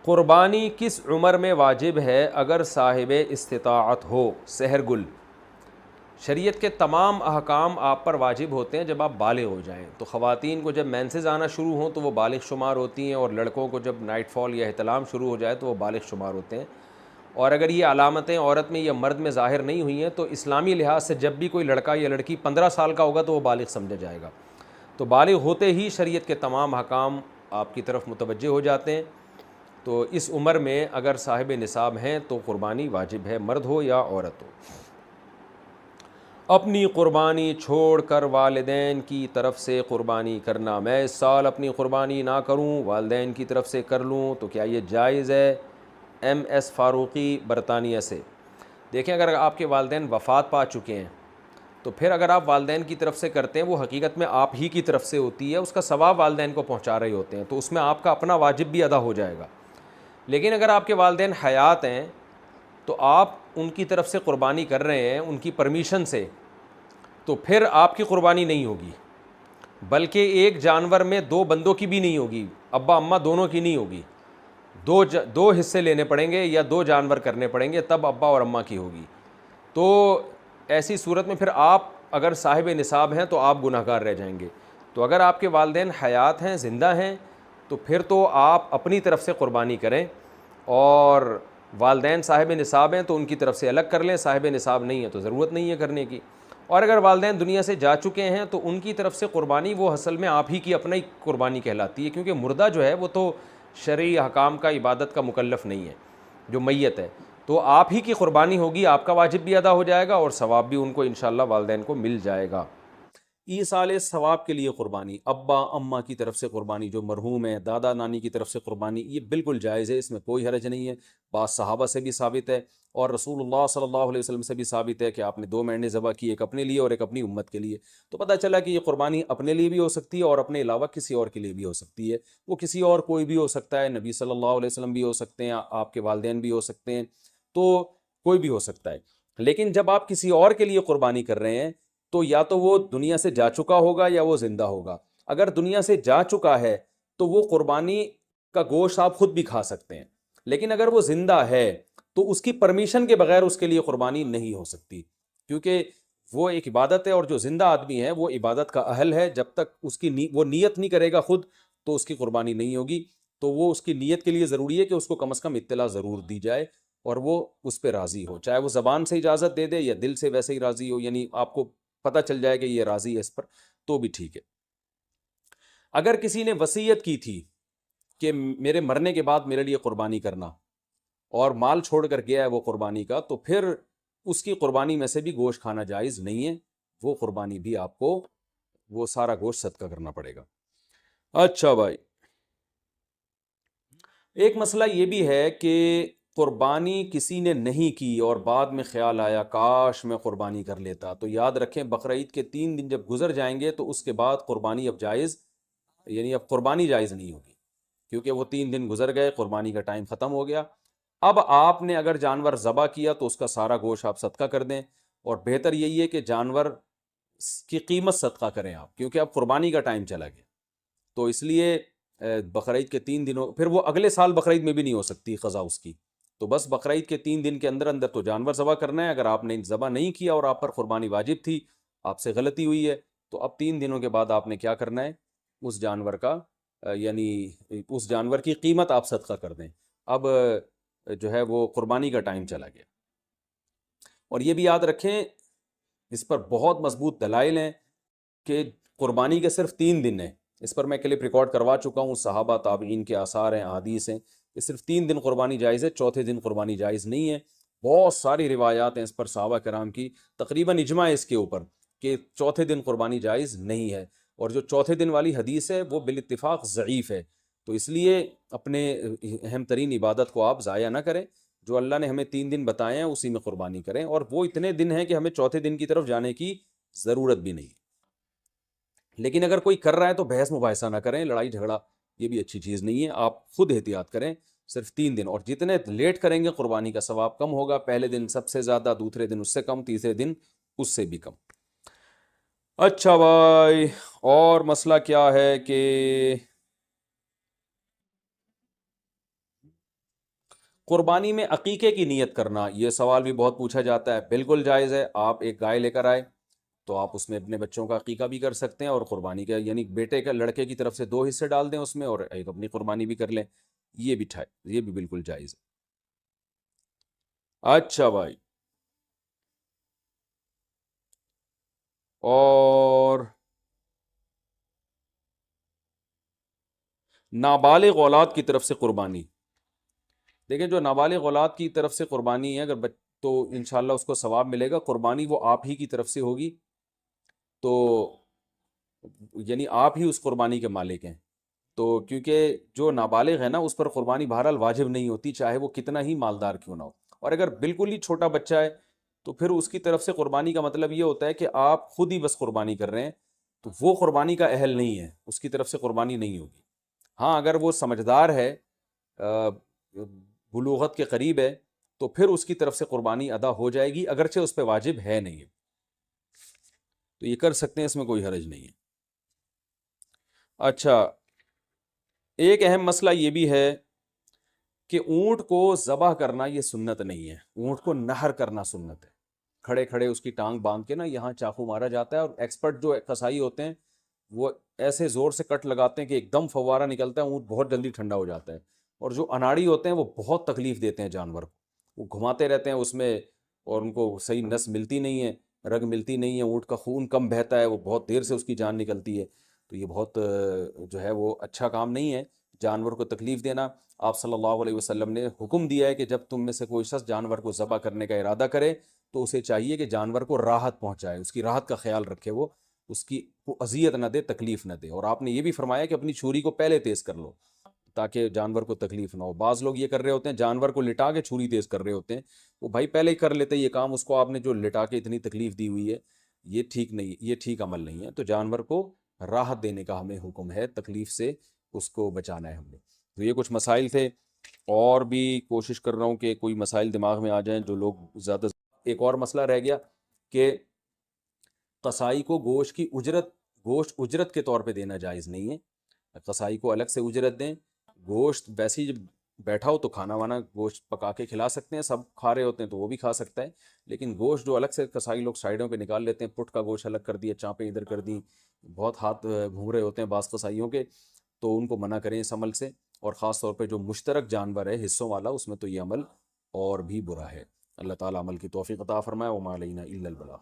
قربانی کس عمر میں واجب ہے اگر صاحب استطاعت ہو؟ سحر گل: شریعت کے تمام احکام آپ پر واجب ہوتے ہیں جب آپ بالغ ہو جائیں. تو خواتین کو جب مینسز آنا شروع ہوں تو وہ بالغ شمار ہوتی ہیں، اور لڑکوں کو جب نائٹ فال یا احتلام شروع ہو جائے تو وہ بالغ شمار ہوتے ہیں. اور اگر یہ علامتیں عورت میں یا مرد میں ظاہر نہیں ہوئی ہیں تو اسلامی لحاظ سے جب بھی کوئی لڑکا یا لڑکی 15 سال کا ہوگا تو وہ بالغ سمجھا جائے گا. تو بالغ ہوتے ہی شریعت کے تمام احکام آپ کی طرف متوجہ ہو جاتے ہیں. تو اس عمر میں اگر صاحب نصاب ہیں تو قربانی واجب ہے، مرد ہو یا عورت ہو. اپنی قربانی چھوڑ کر والدین کی طرف سے قربانی کرنا: میں اس سال اپنی قربانی نہ کروں، والدین کی طرف سے کر لوں، تو کیا یہ جائز ہے؟ ایم ایس فاروقی، برطانیہ سے. دیکھیں، اگر آپ کے والدین وفات پا چکے ہیں تو پھر اگر آپ والدین کی طرف سے کرتے ہیں وہ حقیقت میں آپ ہی کی طرف سے ہوتی ہے، اس کا ثواب والدین کو پہنچا رہے ہوتے ہیں، تو اس میں آپ کا اپنا واجب بھی ادا ہو جائے گا. لیکن اگر آپ کے والدین حیات ہیں تو آپ ان کی طرف سے قربانی کر رہے ہیں ان کی پرمیشن سے، تو پھر آپ کی قربانی نہیں ہوگی، بلکہ ایک جانور میں دو بندوں کی بھی نہیں ہوگی، ابا اماں دونوں کی نہیں ہوگی. دو حصے لینے پڑیں گے یا دو جانور کرنے پڑیں گے، تب ابا اور اماں کی ہوگی. تو ایسی صورت میں پھر آپ اگر صاحب نصاب ہیں تو آپ گناہ گار رہ جائیں گے. تو اگر آپ کے والدین حیات ہیں، زندہ ہیں، تو پھر تو آپ اپنی طرف سے قربانی کریں، اور والدین صاحب نصاب ہیں تو ان کی طرف سے الگ کر لیں، صاحب نصاب نہیں ہے تو ضرورت نہیں ہے کرنے کی. اور اگر والدین دنیا سے جا چکے ہیں تو ان کی طرف سے قربانی وہ اصل میں آپ ہی کی اپنا ہی قربانی کہلاتی ہے، کیونکہ مردہ جو ہے وہ تو شرعی احکام کا، عبادت کا مکلف نہیں ہے، جو میت ہے. تو آپ ہی کی قربانی ہوگی، آپ کا واجب بھی ادا ہو جائے گا اور ثواب بھی ان کو انشاءاللہ والدین کو مل جائے گا. ایصال ثواب کے لیے قربانی: ابا اماں کی طرف سے قربانی، جو مرحوم ہے، دادا نانی کی طرف سے قربانی، یہ بالکل جائز ہے، اس میں کوئی حرج نہیں ہے. بعض صحابہ سے بھی ثابت ہے اور رسول اللہ صلی اللہ علیہ وسلم سے بھی ثابت ہے کہ آپ نے 2 مینڈے ذبح کی، ایک اپنے لیے اور ایک اپنی امت کے لیے. تو پتہ چلا کہ یہ قربانی اپنے لیے بھی ہو سکتی ہے اور اپنے علاوہ کسی اور کے لیے بھی ہو سکتی ہے. وہ کسی اور کوئی بھی ہو سکتا ہے، نبی صلی اللہ علیہ وسلم بھی ہو سکتے ہیں، آپ کے والدین بھی ہو سکتے ہیں، تو کوئی بھی ہو سکتا ہے. لیکن جب آپ کسی اور کے لیے قربانی کر رہے ہیں تو یا تو وہ دنیا سے جا چکا ہوگا یا وہ زندہ ہوگا. اگر دنیا سے جا چکا ہے تو وہ قربانی کا گوشت آپ خود بھی کھا سکتے ہیں، لیکن اگر وہ زندہ ہے تو اس کی پرمیشن کے بغیر اس کے لیے قربانی نہیں ہو سکتی، کیونکہ وہ ایک عبادت ہے، اور جو زندہ آدمی ہے وہ عبادت کا اہل ہے. جب تک اس کی وہ نیت نہیں کرے گا خود تو اس کی قربانی نہیں ہوگی. تو وہ اس کی نیت کے لیے ضروری ہے کہ اس کو کم از کم اطلاع ضرور دی جائے اور وہ اس پہ راضی ہو، چاہے وہ زبان سے اجازت دے دے یا دل سے ویسے ہی راضی ہو، یعنی آپ کو پتہ چل جائے کہ یہ راضی ہے اس پر، تو بھی ٹھیک ہے. اگر کسی نے وصیت کی تھی کہ میرے مرنے کے بعد میرے لیے قربانی کرنا، اور مال چھوڑ کر گیا ہے وہ قربانی کا، تو پھر اس کی قربانی میں سے بھی گوشت کھانا جائز نہیں ہے. وہ قربانی بھی آپ کو وہ سارا گوشت صدقہ کرنا پڑے گا. اچھا بھائی، ایک مسئلہ یہ بھی ہے کہ قربانی کسی نے نہیں کی اور بعد میں خیال آیا کاش میں قربانی کر لیتا، تو یاد رکھیں بقرعید کے 3 دن جب گزر جائیں گے تو اس کے بعد قربانی اب جائز، یعنی اب قربانی جائز نہیں ہوگی، کیونکہ وہ 3 دن گزر گئے، قربانی کا ٹائم ختم ہو گیا. اب آپ نے اگر جانور ذبح کیا تو اس کا سارا گوشت آپ صدقہ کر دیں، اور بہتر یہی ہے کہ جانور کی قیمت صدقہ کریں آپ، کیونکہ اب قربانی کا ٹائم چلا گیا. تو اس لیے بقرعید کے 3 دنوں، پھر وہ اگلے سال بقرعید میں بھی نہیں ہو سکتی قضا اس کی، تو بس بقرعید کے 3 دن کے اندر اندر تو جانور ذبح کرنا ہے. اگر آپ نے ذبح نہیں کیا اور آپ پر قربانی واجب تھی، آپ سے غلطی ہوئی ہے، تو اب 3 دنوں کے بعد آپ نے کیا کرنا ہے، اس جانور کا یعنی اس جانور کی قیمت آپ صدقہ کر دیں. اب جو ہے وہ قربانی کا ٹائم چلا گیا. اور یہ بھی یاد رکھیں، اس پر بہت مضبوط دلائل ہیں کہ قربانی کے صرف 3 دن ہیں. اس پر میں کلپ ریکارڈ کروا چکا ہوں، صحابہ تابعین کے آثار ہیں، احادیث ہیں کہ صرف 3 دن قربانی جائز ہے، چوتھے دن قربانی جائز نہیں ہے. بہت ساری روایات ہیں اس پر صحابہ کرام کی، تقریباً اجماع ہے اس کے اوپر کہ چوتھے دن قربانی جائز نہیں ہے. اور جو چوتھے دن والی حدیث ہے وہ بالاتفاق ضعیف ہے. تو اس لیے اپنے اہم ترین عبادت کو آپ ضائع نہ کریں. جو اللہ نے ہمیں 3 دن بتائے ہیں اسی میں قربانی کریں، اور وہ اتنے دن ہیں کہ ہمیں چوتھے دن کی طرف جانے کی ضرورت بھی نہیں. لیکن اگر کوئی کر رہا ہے تو بحث مباحثہ نہ کریں، لڑائی جھگڑا یہ بھی اچھی چیز نہیں ہے. آپ خود احتیاط کریں، صرف 3 دن، اور جتنے لیٹ کریں گے قربانی کا ثواب کم ہوگا. پہلے دن سب سے زیادہ، دوسرے دن اس سے کم، تیسرے دن اس سے بھی کم. اچھا بھائی، اور مسئلہ کیا ہے کہ قربانی میں عقیقے کی نیت کرنا، یہ سوال بھی بہت پوچھا جاتا ہے، بالکل جائز ہے۔ آپ ایک گائے لے کر آئے تو آپ اس میں اپنے بچوں کا عقیقہ بھی کر سکتے ہیں، اور قربانی کا یعنی بیٹے کا لڑکے کی طرف سے 2 حصے ڈال دیں اس میں، اور ایک اپنی قربانی بھی کر لیں، یہ بھی بالکل جائز ہے۔ اچھا بھائی، اور نابالغ اولاد کی طرف سے قربانی، دیکھیں جو نابالغ اولاد کی طرف سے قربانی ہے، اگر تو انشاءاللہ اس کو ثواب ملے گا، قربانی وہ آپ ہی کی طرف سے ہوگی، تو یعنی آپ ہی اس قربانی کے مالک ہیں، تو کیونکہ جو نابالغ ہے نا اس پر قربانی بہرحال واجب نہیں ہوتی، چاہے وہ کتنا ہی مالدار کیوں نہ ہو، اور اگر بالکل ہی چھوٹا بچہ ہے تو پھر اس کی طرف سے قربانی کا مطلب یہ ہوتا ہے کہ آپ خود ہی بس قربانی کر رہے ہیں، تو وہ قربانی کا اہل نہیں ہے، اس کی طرف سے قربانی نہیں ہوگی۔ ہاں اگر وہ سمجھدار ہے، بلوغت کے قریب ہے، تو پھر اس کی طرف سے قربانی ادا ہو جائے گی، اگرچہ اس پہ واجب ہے نہیں، تو یہ کر سکتے ہیں، اس میں کوئی حرج نہیں ہے۔ اچھا، ایک اہم مسئلہ یہ بھی ہے کہ اونٹ کو ذبح کرنا یہ سنت نہیں ہے، اونٹ کو نہر کرنا سنت ہے، کھڑے کھڑے اس کی ٹانگ باندھ کے نا یہاں چاقو مارا جاتا ہے، اور ایکسپرٹ جو قصائی ہوتے ہیں وہ ایسے زور سے کٹ لگاتے ہیں کہ ایک دم فوارہ نکلتا ہے، اونٹ بہت جلدی ٹھنڈا ہو جاتا ہے، اور جو اناڑی ہوتے ہیں وہ بہت تکلیف دیتے ہیں جانور کو، وہ گھماتے رہتے ہیں اس میں، اور ان کو صحیح نس ملتی نہیں ہے، رگ ملتی نہیں ہے، اونٹ کا خون کم بہتا ہے، وہ بہت دیر سے اس کی جان نکلتی ہے، تو یہ بہت جو ہے وہ اچھا کام نہیں ہے جانور کو تکلیف دینا۔ آپ صلی اللہ علیہ وسلم نے حکم دیا ہے کہ جب تم میں سے کوئی شخص جانور کو ذبح کرنے کا ارادہ کرے تو اسے چاہیے کہ جانور کو راحت پہنچائے، اس کی راحت کا خیال رکھے، وہ اس کی اذیت نہ دے، تکلیف نہ دے، اور آپ نے یہ بھی فرمایا کہ اپنی چھری کو پہلے تیز کر لو تاکہ جانور کو تکلیف نہ ہو۔ بعض لوگ یہ کر رہے ہوتے ہیں، جانور کو لٹا کے چھری تیز کر رہے ہوتے ہیں، وہ بھائی پہلے ہی کر لیتے یہ کام، اس کو آپ نے جو لٹا کے اتنی تکلیف دی ہوئی ہے، یہ ٹھیک نہیں، یہ ٹھیک عمل نہیں ہے، تو جانور کو راحت دینے کا ہمیں حکم ہے، تکلیف سے اس کو بچانا ہے ہم نے۔ تو یہ کچھ مسائل تھے، اور بھی کوشش کر رہا ہوں کہ کوئی مسائل دماغ میں آ جائیں جو لوگ زیادہ۔ ایک اور مسئلہ رہ گیا کہ قصائی کو گوشت اجرت کے طور پہ دینا جائز نہیں ہے، قصائی کو الگ سے اجرت دیں، گوشت ویسے ہی جب بیٹھا ہو تو کھانا وانا گوشت پکا کے کھلا سکتے ہیں، سب کھا رہے ہوتے ہیں تو وہ بھی کھا سکتا ہے، لیکن گوشت جو الگ سے قصائی لوگ سائڈوں پہ نکال لیتے ہیں، پٹ کا گوشت الگ کر دیا، چانپیں ادھر کر دیں، بہت ہاتھ گھوم رہے ہوتے ہیں بعض قصائیوں کے، تو ان کو منع کریں اس عمل سے، اور خاص طور پہ جو مشترک جانور ہے حصوں والا، اس میں تو یہ عمل اور بھی برا ہے۔ اللہ تعالیٰ عمل کی توفیق عطا فرمائے، وما علینا الا البلاغ۔